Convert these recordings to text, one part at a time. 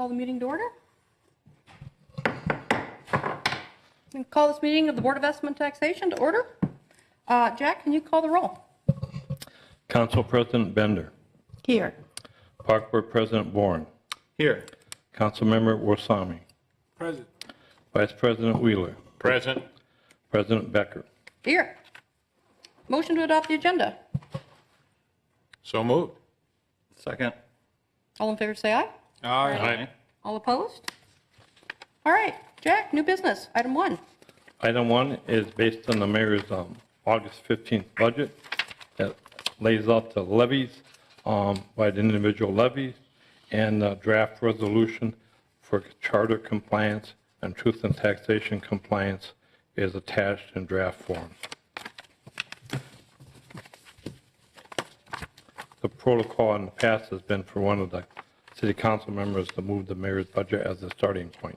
Call the meeting to order. And call this meeting of the Board of Estimate and Taxation to order. Jack, can you call the roll? Council President Bender. Here. Park Board President Bourne. Here. Councilmember Warsami. Present. Vice President Wheeler. Present. President Becker. Here. Motion to adopt the agenda. So moved. Second. All in favor say aye. Aye. All opposed? All right, Jack, new business, item 1. Item 1 is based on the mayor's August 15th budget that lays out the levies by the individual levies and the draft resolution for charter compliance and truth and taxation compliance is attached in draft form. The protocol in the past has been for one of the city council members to move the mayor's budget as a starting point.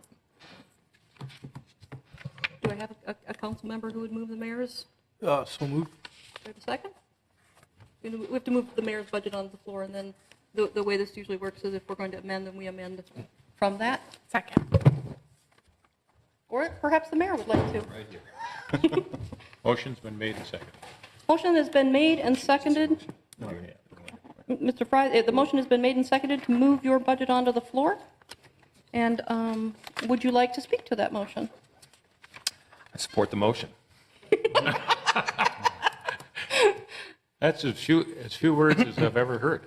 Do I have a council member who would move the mayor's? So moved. Do I have a second? We have to move the mayor's budget onto the floor, and then the way this usually works is if we're going to amend, then we amend from that. Second. Or perhaps the mayor would like to. Right here. Motion's been made and seconded. Motion has been made and seconded. Mr. Fry, the motion has been made and seconded to move your budget onto the floor. And would you like to speak to that motion? I support the motion. That's as few words as I've ever heard.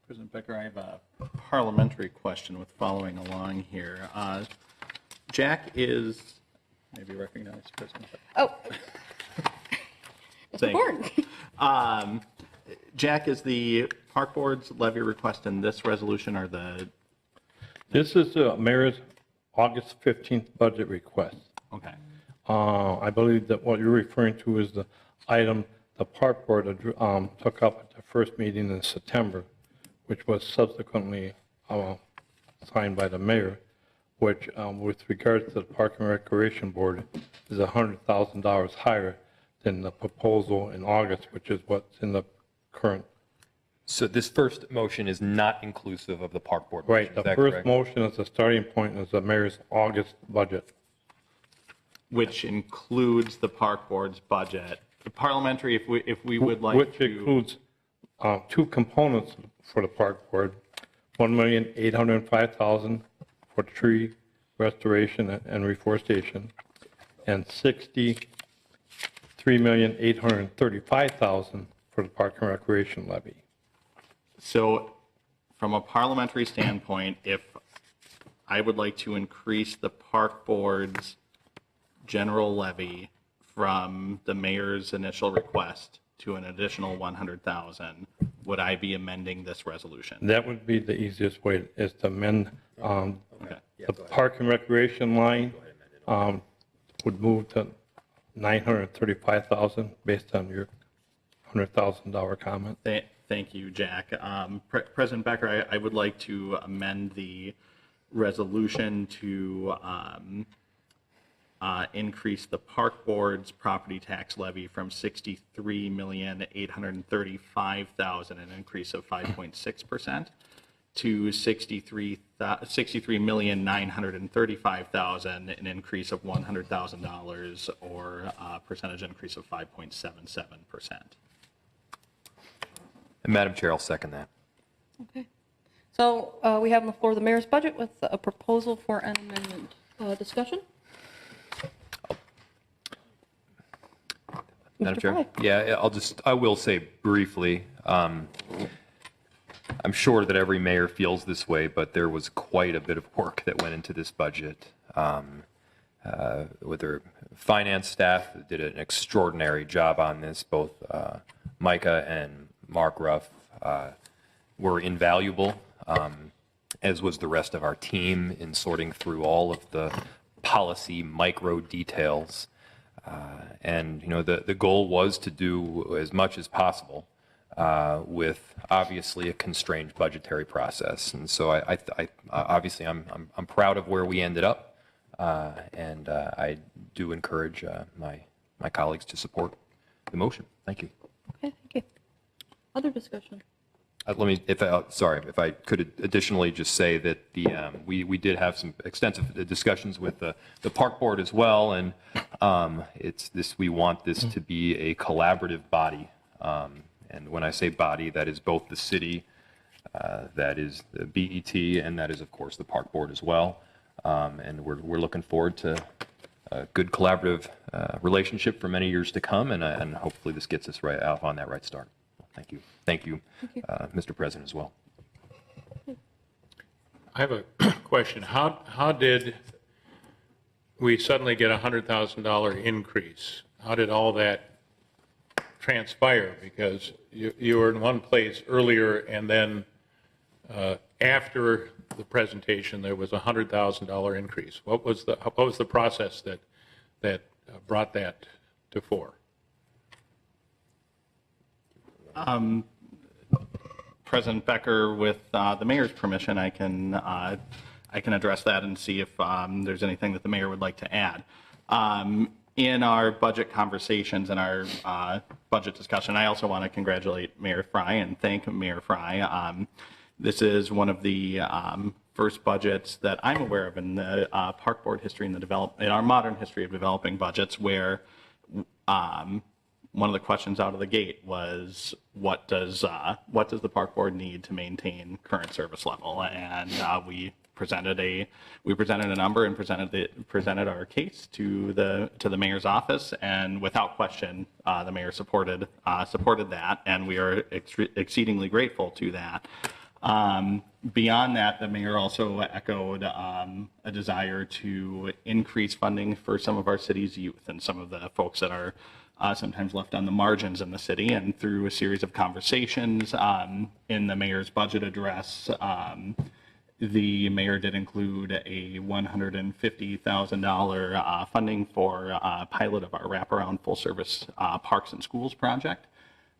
President Becker, I have a parliamentary question with following along here. Jack is, maybe recognized, President Becker. Oh. Mr. Thank Bourne. Jack, is the park board's levy request in this resolution or the, This is the mayor's August 15th budget request. okay, I believe that what you're referring to is the item the park board took up at the first meeting in September, which was subsequently signed by the mayor, which with regards to the Park and Recreation Board is $100,000 higher than the proposal in August, which is what's in the current. So this first motion is not inclusive of the park board motion, Right, is the that first correct? motion as a starting point is the mayor's August budget. which includes the park board's budget. The parliamentary, if we would like Which to. includes two components for the park board, $1,805,000 for tree restoration and reforestation, and $63,835,000 for the park and recreation levy. So from a parliamentary standpoint, if I would like to increase the park board's general levy from the mayor's initial request to an additional 100,000, would I be amending this resolution? That would be the easiest way, is to amend Okay. the park and recreation line would move to $935,000 based on your $100,000 comment. Thank you, Jack. President Becker, I would like to amend the resolution to increase the park board's property tax levy from $63,835,000, an increase of 5.6%, to $63,935,000, an increase of $100,000, or a percentage increase of 5.77%. And Madam Chair, I'll second that. Okay. So we have on the floor the mayor's budget with a proposal for an amendment. Discussion? Madam Mr. Chair? Fry. Yeah, I will say briefly, I'm sure that every mayor feels this way, but there was quite a bit of work that went into this budget. With their finance staff did an extraordinary job on this, both Micah and Mark Ruff were invaluable, as was the rest of our team in sorting through all of the policy micro details. And, you know, the goal was to do as much as possible with obviously a constrained budgetary process. And so obviously I'm proud of where we ended up. And I do encourage my colleagues to support the motion. Thank you. Okay, thank you. Other discussion? Let me, if I could additionally just say that we did have some extensive discussions with the park board as well, and we want this to be a collaborative body. And when I say body, that is both the city, that is the BET, and that is, of course, the park board as well. And we're looking forward to a good collaborative relationship for many years to come, and hopefully this gets us right off on that right start. Thank you. Thank you, Mr. President, as well. I have a question. How did we suddenly get a $100,000 increase? How did all that transpire? Because you were in one place earlier, and then after the presentation, there was a $100,000 increase. What was the process that brought that to fore? President Becker, with the mayor's permission, I can address that and see if there's anything that the mayor would like to add. In our budget conversations and our budget discussion, I also want to congratulate Mayor Fry and thank Mayor Fry. This is one of the first budgets that I'm aware of in the park board history in our modern history of developing budgets where one of the questions out of the gate was, what does the park board need to maintain current service level? And we presented a number and presented our case to the mayor's office, and without question, the mayor supported that, and we are exceedingly grateful to that. Beyond that, the mayor also echoed a desire to increase funding for some of our city's youth and some of the folks that are sometimes left on the margins in the city. And through a series of conversations in the mayor's budget address, the mayor did include a $150,000 funding for a pilot of our wraparound full-service parks and schools project.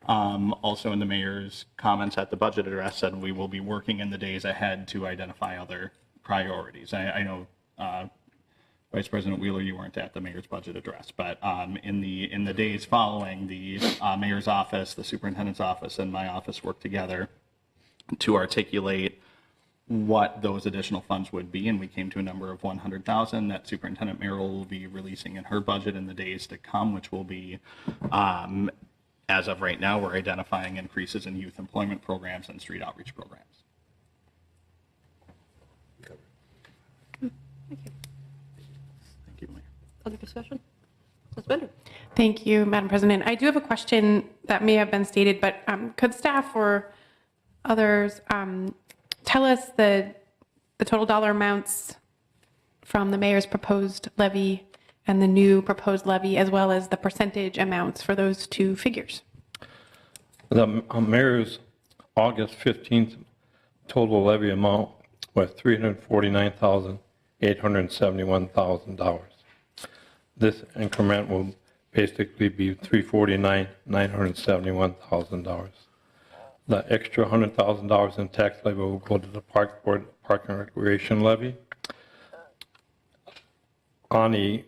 Also in the mayor's comments at the budget address said we will be working in the days ahead to identify other priorities. I know Vice President Wheeler, you weren't at the mayor's budget address, but in the days following, the mayor's office, the superintendent's office, and my office worked together to articulate what those additional funds would be, and we came to a number of $100,000 that Superintendent Merrill will be releasing in her budget in the days to come, which will be, as of right now, we're identifying increases in youth employment programs and street outreach programs. Thank you. Thank you, Mayor. Other discussion? Ms. Bender? Thank you, Madam President. I do have a question that may have been stated, but could staff or others tell us the total dollar amounts from the mayor's proposed levy and the new proposed levy, as well as the percentage amounts for those two figures? The mayor's August 15th total levy amount was $349,871,000. This increment will basically be $349,971,000. The extra $100,000 in tax levy will go to the park board, park and recreation levy. On the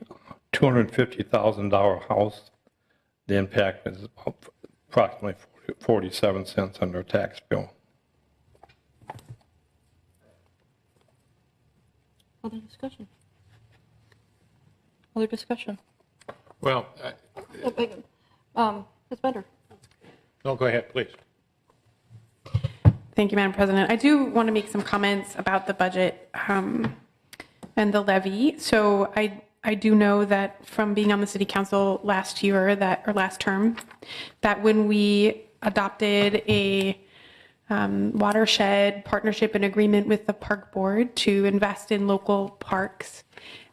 $250,000 house, the impact is approximately 47 cents on their tax bill. Other discussion? Other discussion? Well, Ms. Bender? no, go ahead, please. Thank you, Madam President. I do want to make some comments about the budget and the levy. So I do know that from being on the city council last year, last term, that when we adopted a watershed partnership and agreement with the park board to invest in local parks,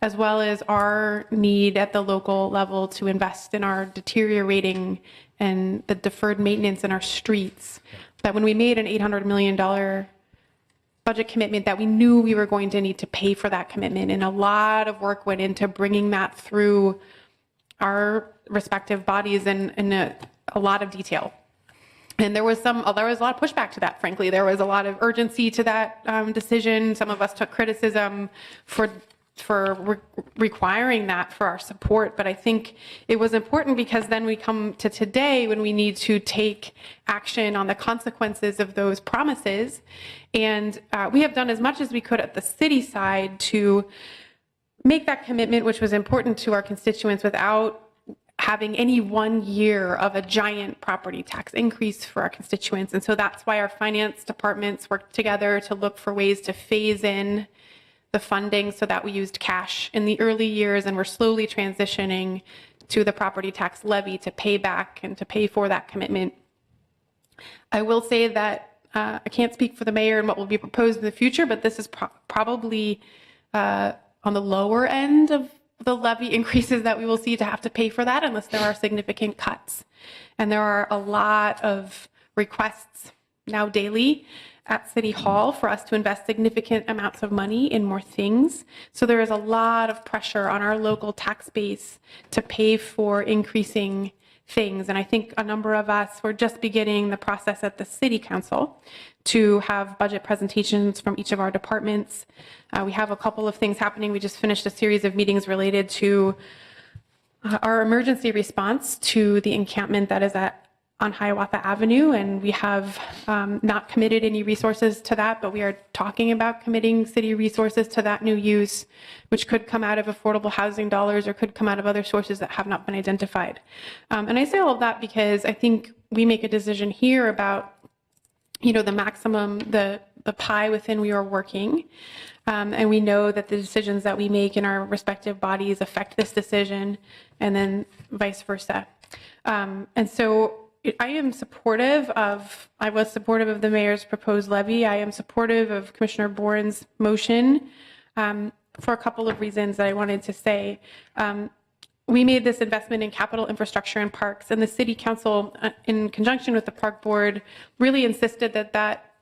as well as our need at the local level to invest in our deteriorating and the deferred maintenance in our streets, that when we made an $800 million budget commitment, that we knew we were going to need to pay for that commitment. And a lot of work went into bringing that through our respective bodies in a lot of detail. And there was a lot of pushback to that, frankly. There was a lot of urgency to that decision. Some of us took criticism for requiring that for our support. But I think it was important because then we come to today when we need to take action on the consequences of those promises. And we have done as much as we could at the city side to make that commitment, which was important to our constituents, without having any one year of a giant property tax increase for our constituents. And so that's why our finance departments worked together to look for ways to phase in the funding so that we used cash in the early years, and we're slowly transitioning to the property tax levy to pay back and to pay for that commitment. I will say that I can't speak for the mayor and what will be proposed in the future, but this is probably on the lower end of the levy increases that we will see to have to pay for that, unless there are significant cuts. And there are a lot of requests now daily at City Hall for us to invest significant amounts of money in more things. So there is a lot of pressure on our local tax base to pay for increasing things. And I think a number of us were just beginning the process at the City Council to have budget presentations from each of our departments. We have a couple of things happening. We just finished a series of meetings related to our emergency response to the encampment that is on Hiawatha Avenue, and we have not committed any resources to that, but we are talking about committing city resources to that new use, which could come out of affordable housing dollars or could come out of other sources that have not been identified. And I say all of that because I think we make a decision here about, the maximum, the pie within we are working. And we know that the decisions that we make in our respective bodies affect this decision, and then vice versa. And so I was supportive of the mayor's proposed levy. I am supportive of Commissioner Boren's motion for a couple of reasons that I wanted to say. We made this investment in capital infrastructure and parks, and the City Council, in conjunction with the Park Board, really insisted that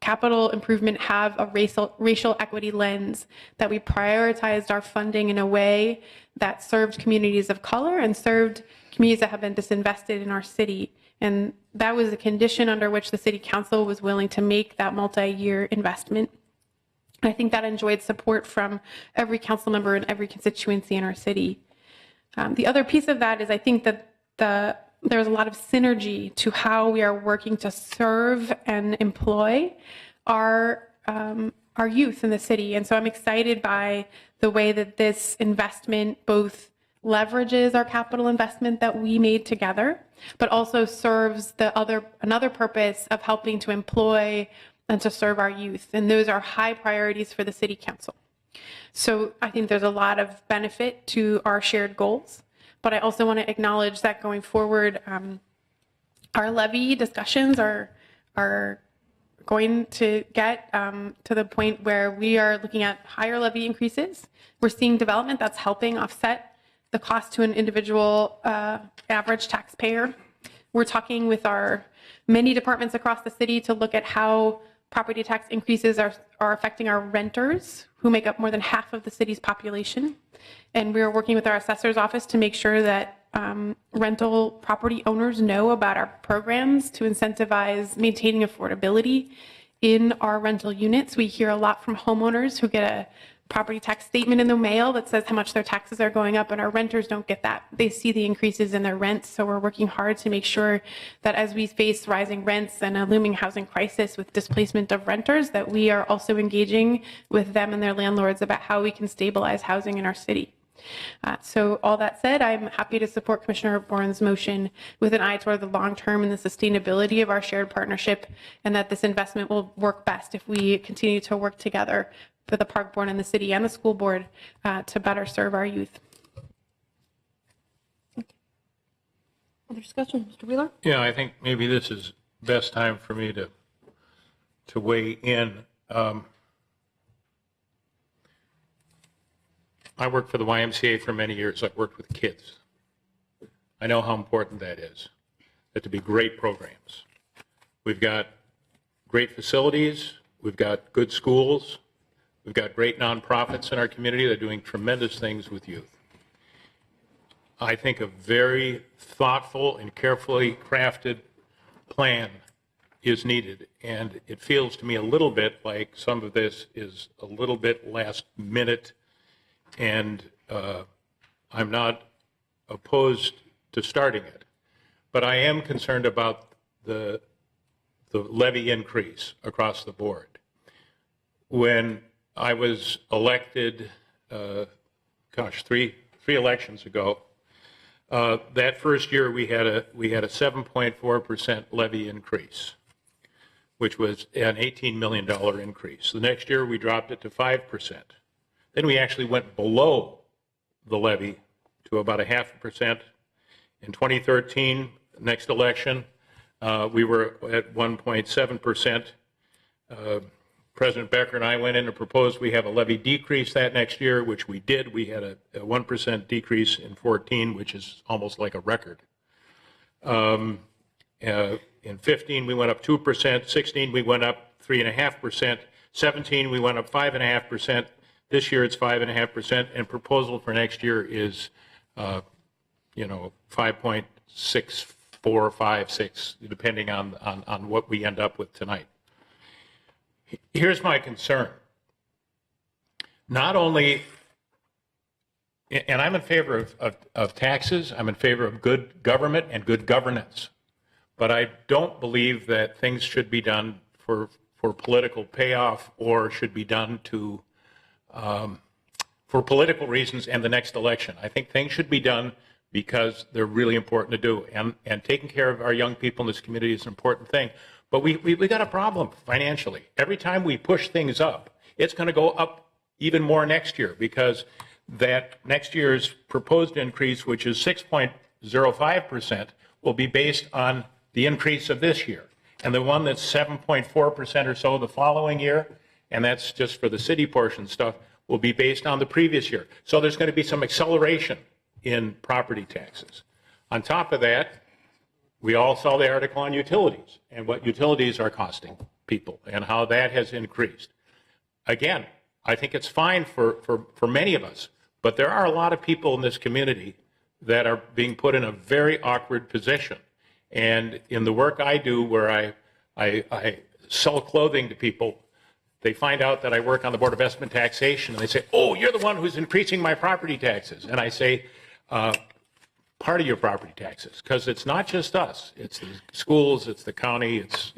capital improvement have a racial equity lens, that we prioritized our funding in a way that served communities of color and served communities that have been disinvested in our city. And that was a condition under which the City Council was willing to make that multi-year investment. I think that enjoyed support from every council member in every constituency in our city. The other piece of that is I think that there's a lot of synergy to how we are working to serve and employ our youth in the city. And so I'm excited by the way that this investment both leverages our capital investment that we made together, but also serves another purpose of helping to employ and to serve our youth. And those are high priorities for the City Council. So I think there's a lot of benefit to our shared goals, but I also want to acknowledge that going forward, our levy discussions are going to get to the point where we are looking at higher levy increases. We're seeing development that's helping offset the cost to an individual average taxpayer. We're talking with our many departments across the city to look at how property tax increases are affecting our renters, who make up more than half of the city's population. And we're working with our assessor's office to make sure that rental property owners know about our programs to incentivize maintaining affordability in our rental units. We hear a lot from homeowners who get a property tax statement in the mail that says how much their taxes are going up, and our renters don't get that. They see the increases in their rents. So we're working hard to make sure that as we face rising rents and a looming housing crisis with displacement of renters, that we are also engaging with them and their landlords about how we can stabilize housing in our city. So all that said, I'm happy to support Commissioner Boren's motion with an eye toward the long term and the sustainability of our shared partnership, and that this investment will work best if we continue to work together for the Park Board and the city and the school board to better serve our youth. Other discussion, Mr. Wheeler? Yeah, I think maybe this is best time for me to weigh in. I worked for the YMCA for many years. I've worked with kids. I know how important that is, that to be great programs. We've got great facilities. We've got good schools. We've got great nonprofits in our community that are doing tremendous things with youth. I think a very thoughtful and carefully crafted plan is needed, and it feels to me a little bit like some of this is a little bit last minute and I'm not opposed to starting it. But I am concerned about the levy increase across the board. When I was elected, three elections ago, that first year we had a 7.4% levy increase, which was an $18 million increase. The next year we dropped it to 5%. Then we actually went below the levy to about 0.5%. In 2013, next election, we were at 1.7%. President Becker and I went in and proposed we have a levy decrease that next year, which we did. We had a 1% decrease in 14, which is almost like a record. In 15, we went up 2%. 16, we went up 3.5%. 17, we went up 5.5%. This year, it's 5.5%, and proposal for next year is, 5.6456, depending on what we end up with tonight. Here's my concern. Not only, and I'm in favor of taxes, I'm in favor of good government and good governance, but I don't believe that things should be done for political payoff or should be done to for political reasons and the next election. I think things should be done because they're really important to do, and taking care of our young people in this community is an important thing. But we got a problem financially. Every time we push things up, it's going to go up even more next year, because that next year's proposed increase, which is 6.05%, will be based on the increase of this year. And the one that's 7.4% or so the following year, and that's just for the city portion stuff, will be based on the previous year. So there's going to be some acceleration in property taxes. On top of that, we all saw the article on utilities and what utilities are costing people and how that has increased. Again, I think it's fine for many of us, but there are a lot of people in this community that are being put in a very awkward position. And in the work I do, where I sell clothing to people, they find out that I work on the Board of Investment Taxation, and they say, oh, you're the one who's increasing my property taxes. And I say, part of your property taxes, because it's not just us. It's the schools, it's the county, it's,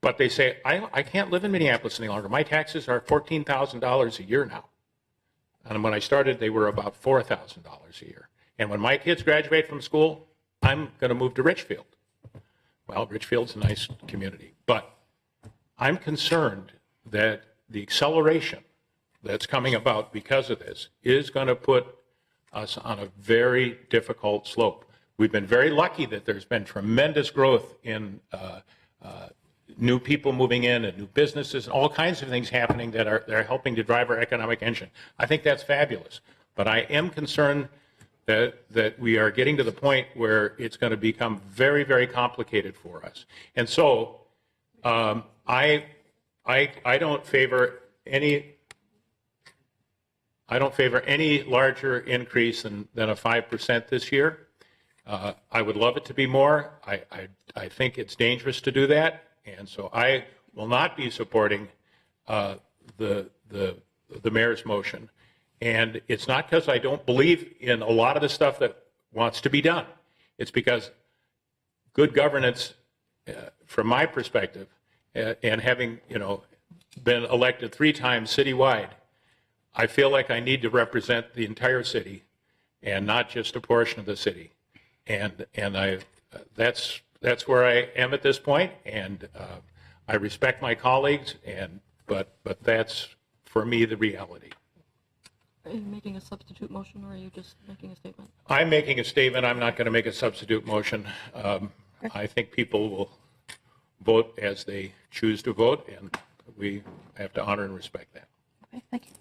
But they say, I can't live in Minneapolis any longer. My taxes are $14,000 a year now. And when I started, they were about $4,000 a year. And when my kids graduate from school, I'm going to move to Richfield. Well, Richfield's a nice community, but I'm concerned that the acceleration that's coming about because of this is going to put us on a very difficult slope. We've been very lucky that there's been tremendous growth in new people moving in and new businesses and all kinds of things happening that are helping to drive our economic engine. I think that's fabulous. But I am concerned that we are getting to the point where it's going to become very, very complicated for us. And so I don't favor any larger increase than a 5% this year. I would love it to be more. I think it's dangerous to do that, and so I will not be supporting the mayor's motion. And it's not because I don't believe in a lot of the stuff that wants to be done. It's because good governance, from my perspective, and having been elected 3 times citywide, I feel like I need to represent the entire city and not just a portion of the city. And that's where I am at this point, and I respect my colleagues, but that's, for me, the reality. Are you making a substitute motion, or are you just making a statement? I'm making a statement. I'm not going to make a substitute motion. I think people will vote as they choose to vote, and we have to honor and respect that. Okay, thank you.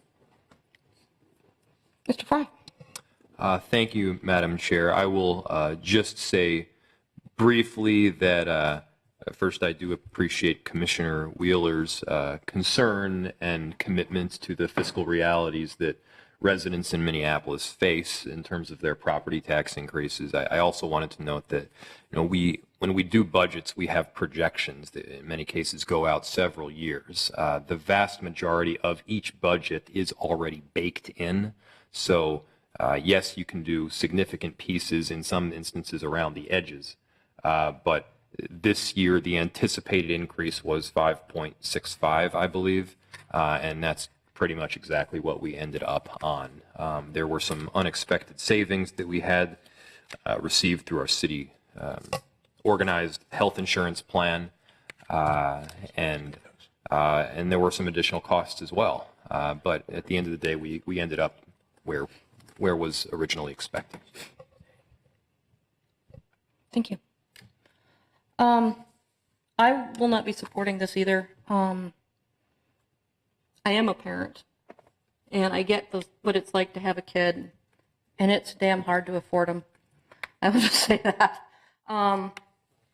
Mr. Fry. Thank you, Madam Chair. I will just say briefly that first, I do appreciate Commissioner Wheeler's concern and commitment to the fiscal realities that residents in Minneapolis face in terms of their property tax increases. I also wanted to note that we when we do budgets, we have projections that in many cases go out several years. The vast majority of each budget is already baked in. So yes, you can do significant pieces in some instances around the edges. But this year, the anticipated increase was 5.65, I believe. And that's pretty much exactly what we ended up on. There were some unexpected savings that we had received through our city organized health insurance plan, and there were some additional costs as well. But at the end of the day, we ended up where was originally expected. Thank you. I will not be supporting this either. I am a parent, and I get what it's like to have a kid, and it's damn hard to afford them. I will just say that.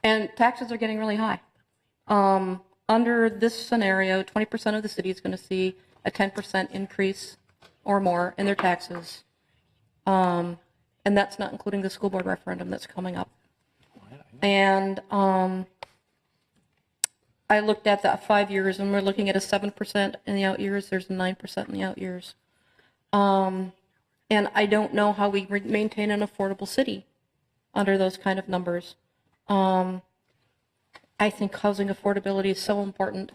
And taxes are getting really high. Under this scenario, 20% of the city is going to see a 10% increase or more in their taxes. And that's not including the school board referendum that's coming up. And I looked at that 5 years, and we're looking at a 7% in the out years. There's a 9% in the out years. And I don't know how we maintain an affordable city under those kind of numbers. I think housing affordability is so important,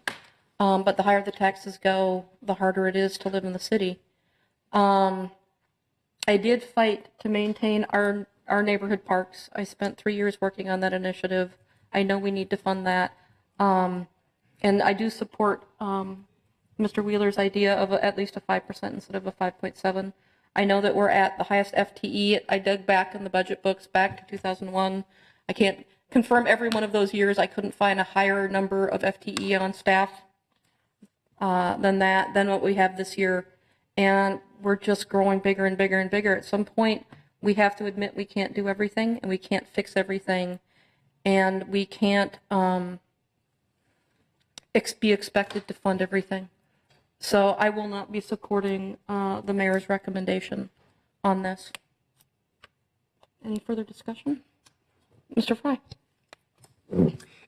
but the higher the taxes go, the harder it is to live in the city. I did fight to maintain our neighborhood parks. I spent 3 years working on that initiative. I know we need to fund that. And I do support Mr. Wheeler's idea of at least a 5% instead of a 5.7. I know that we're at the highest FTE. I dug back in the budget books back to 2001. I can't confirm every one of those years. I couldn't find a higher number of FTE on staff than what we have this year. And we're just growing bigger and bigger and bigger. At some point, we have to admit we can't do everything, and we can't fix everything, and we can't be expected to fund everything. So I will not be supporting the mayor's recommendation on this. Any further discussion? Mr. Fry.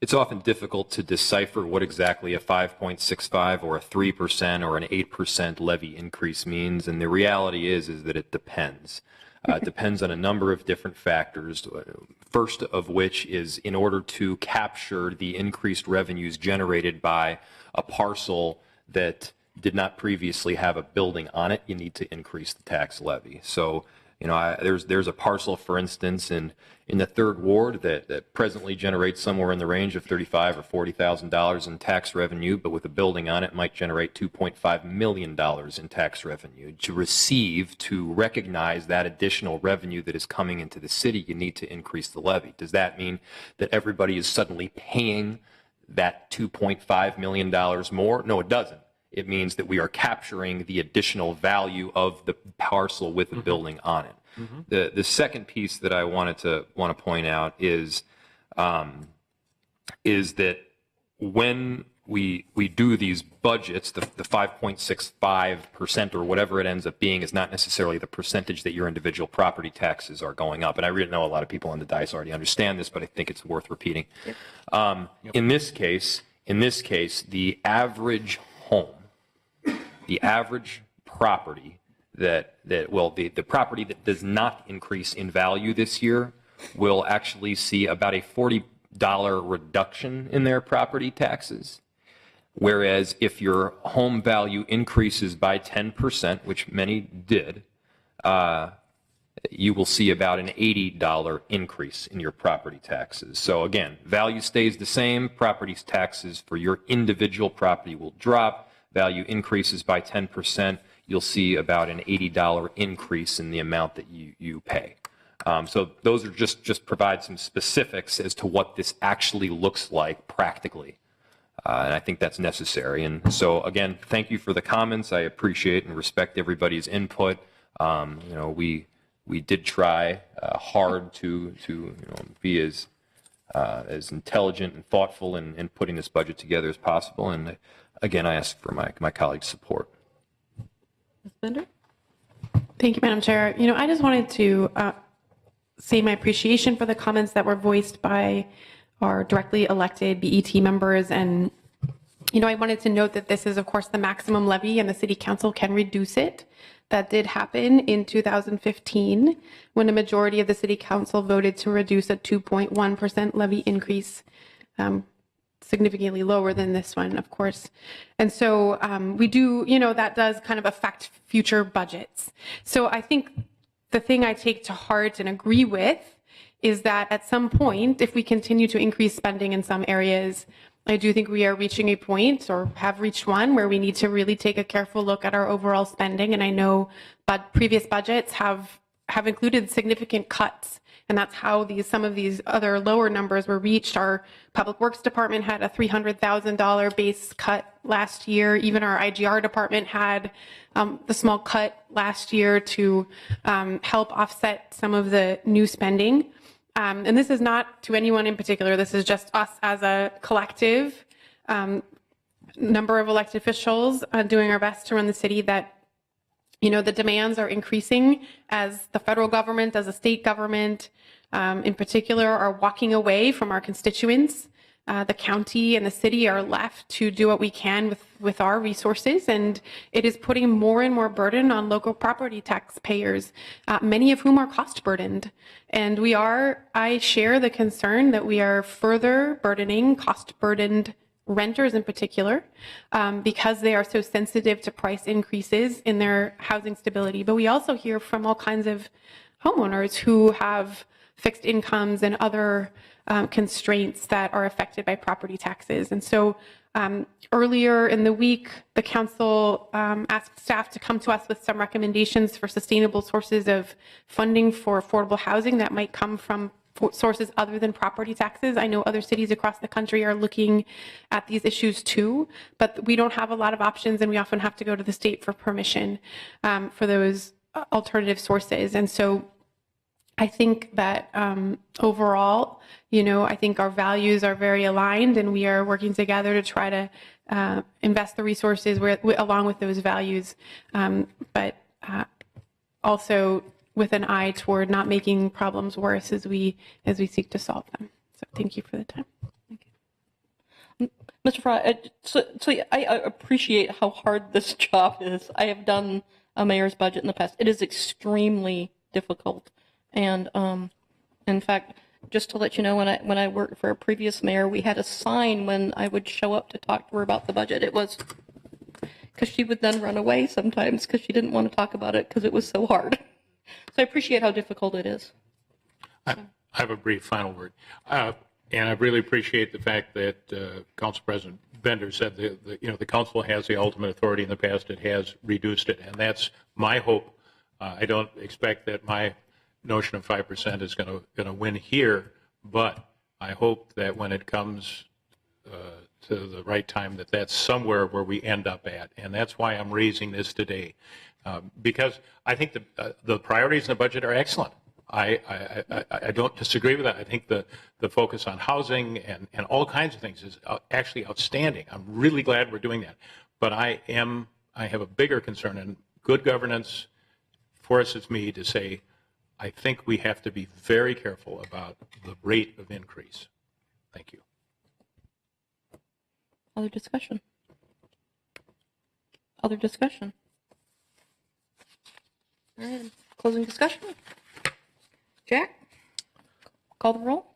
It's often difficult to decipher what exactly a 5.65 or a 3% or an 8% levy increase means, and the reality is that it depends. It depends on a number of different factors, first of which is in order to capture the increased revenues generated by a parcel that did not previously have a building on it, you need to increase the tax levy. So, you know, there's a parcel, for instance, in the 3rd Ward that presently generates somewhere in the range of $35,000 or $40,000 in tax revenue, but with a building on it might generate $2.5 million in tax revenue. To recognize that additional revenue that is coming into the city, you need to increase the levy. Does that mean that everybody is suddenly paying that $2.5 million more? No, it doesn't. It means that we are capturing the additional value of the parcel with the building on it. Mm-hmm. The second piece that I want to point out is that when we do these budgets, the 5.65% or whatever it ends up being is not necessarily the percentage that your individual property taxes are going up. And I really know a lot of people on the dais already understand this, but I think it's worth repeating. Yep. In this case, the average home, the average property the property that does not increase in value this year will actually see about a $40 reduction in their property taxes. Whereas if your home value increases by 10%, which many did, you will see about an $80 increase in your property taxes. So again, value stays the same, property taxes for your individual property will drop, value increases by 10%, you'll see about an $80 increase in the amount that you pay. So those are just provide some specifics as to what this actually looks like practically. And I think that's necessary. And so again, thank you for the comments. I appreciate and respect everybody's input. You know, we did try hard to be as intelligent and thoughtful in putting this budget together as possible. And again, I ask for my colleagues' support. Ms. Bender? Thank you, Madam Chair. You know, I just wanted to say my appreciation for the comments that were voiced by our directly elected BET members. And, I wanted to note that this is, of course, the maximum levy, and the city council can reduce it. That did happen in 2015 when a majority of the city council voted to reduce a 2.1% levy increase, significantly lower than this one, of course. And so we do, that does kind of affect future budgets. So I think the thing I take to heart and agree with is that at some point, if we continue to increase spending in some areas, I do think we are reaching a point, or have reached one, where we need to really take a careful look at our overall spending. And I know previous budgets have included significant cuts, and that's how some of these other lower numbers were reached. Our Public Works Department had a $300,000 base cut last year. Even our IGR department had the small cut last year to help offset some of the new spending. And this is not to anyone in particular. This is just us as a collective number of elected officials doing our best to run the city, that, the demands are increasing as the federal government, as a state government in particular, are walking away from our constituents. The county and the city are left to do what we can with our resources, and it is putting more and more burden on local property taxpayers, many of whom are cost burdened. And I share the concern that we are further burdening cost burdened renters in particular, because they are so sensitive to price increases in their housing stability. But we also hear from all kinds of homeowners who have fixed incomes and other constraints that are affected by property taxes. And so earlier in the week, the council asked staff to come to us with some recommendations for sustainable sources of funding for affordable housing that might come from sources other than property taxes. I know other cities across the country are looking at these issues too, but we don't have a lot of options, and we often have to go to the state for permission for those alternative sources. And so I think that overall, I think our values are very aligned, and we are working together to try to invest the resources along with those values, but also with an eye toward not making problems worse as we seek to solve them. So thank you for the time. Mr. Fry, I appreciate how hard this job is. I have done a mayor's budget in the past. It is extremely difficult. And in fact, just to let you know, when I worked for a previous mayor, we had a sign when I would show up to talk to her about the budget. It was because she would then run away sometimes because she didn't want to talk about it because it was so hard. So I appreciate how difficult it is. I have a brief final word. And I really appreciate the fact that Council President Bender said the council has the ultimate authority. In the past, it has reduced it. And that's my hope. I don't expect that my notion of 5% is going to win here, but I hope that when it comes to the right time, that's somewhere where we end up at, and that's why I'm raising this today, because I think the priorities in the budget are excellent. I don't disagree with that. I think the focus on housing and all kinds of things is actually outstanding. I'm really glad we're doing that, but I have a bigger concern, and good governance forces me to say, I think we have to be very careful about the rate of increase. Thank you. Other discussion? Other discussion? All right, closing discussion. Jack, call the roll.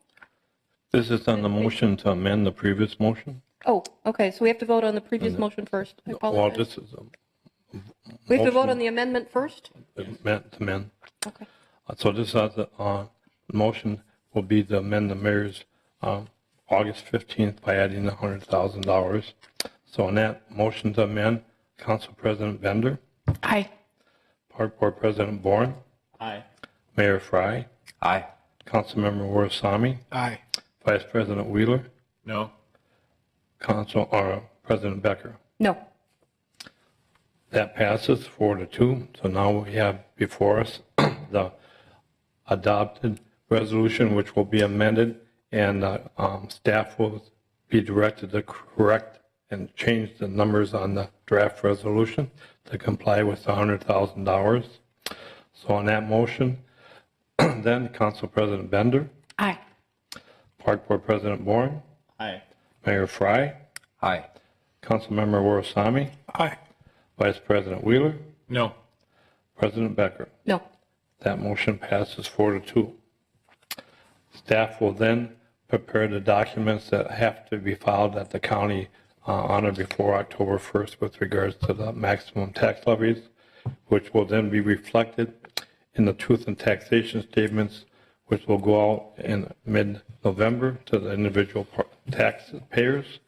This is on the motion to amend the previous motion? Oh, okay, so we have to vote on the previous motion first. I Well, apologize. this is We have to vote on the amendment first? amend. Okay. So this motion will be to amend the mayor's August 15th by adding $100,000. So on that motion to amend, Council President Bender, Aye. Park Board President Bourne, Aye. Mayor Fry, Aye. Councilmember Warsami, Aye. Vice President Wheeler, No? President Becker. No. That passes 4-2. So now we have before us the adopted resolution, which will be amended, and staff will be directed to correct and change the numbers on the draft resolution to comply with the $100,000. So on that motion, then Council President Bender, Aye. Park Board President Bourne, Aye. Mayor Fry, Aye. Councilmember Worosami, Aye. Vice President Wheeler, No. President Becker. No. That motion passes 4-2. Staff will then prepare the documents that have to be filed at the county on or before October 1st with regards to the maximum tax levies, which will then be reflected in the truth and taxation statements, which will go out in mid-November to the individual taxpayers.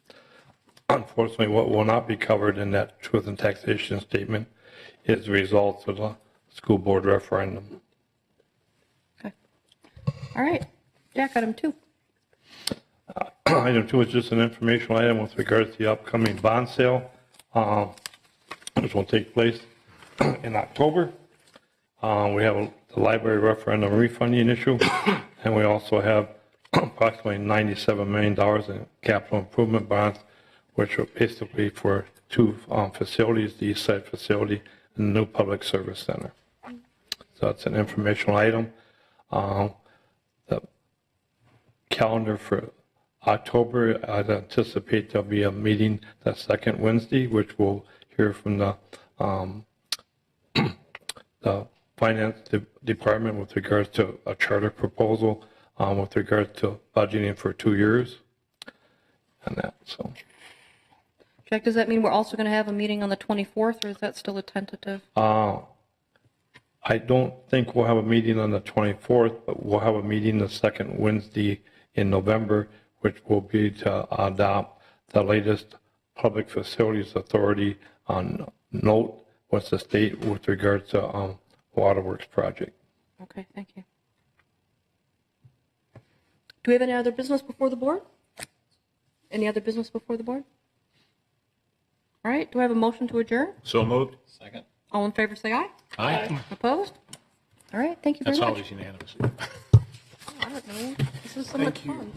Unfortunately, what will not be covered in that truth and taxation statement is the results of the school board referendum. Okay. All right. Jack, item 2. Item 2 is just an informational item with regards to the upcoming bond sale, which will take place in October. We have the library referendum refunding issue, and we also have approximately $97 million in capital improvement bonds, which are basically for 2 facilities, the East Side facility and the new public service center. So it's an informational item. The calendar for October, I'd anticipate there'll be a meeting that second Wednesday, which we'll hear from the finance department with regards to a charter proposal with regards to budgeting for 2 years and that. So Jack, does that mean we're also going to have a meeting on the 24th, or is that still a tentative? I don't think we'll have a meeting on the 24th, but we'll have a meeting the second Wednesday in November, which will be to adopt the latest Public Facilities Authority on note with the state with regards to Waterworks project. Okay, thank you. Do we have any other business before the board? Any other business before the board? All right, do I have a motion to adjourn? So moved? Second. All in favor, say aye. Aye. Opposed? All right, thank you very That's much. always unanimous. I don't know. This is so much fun.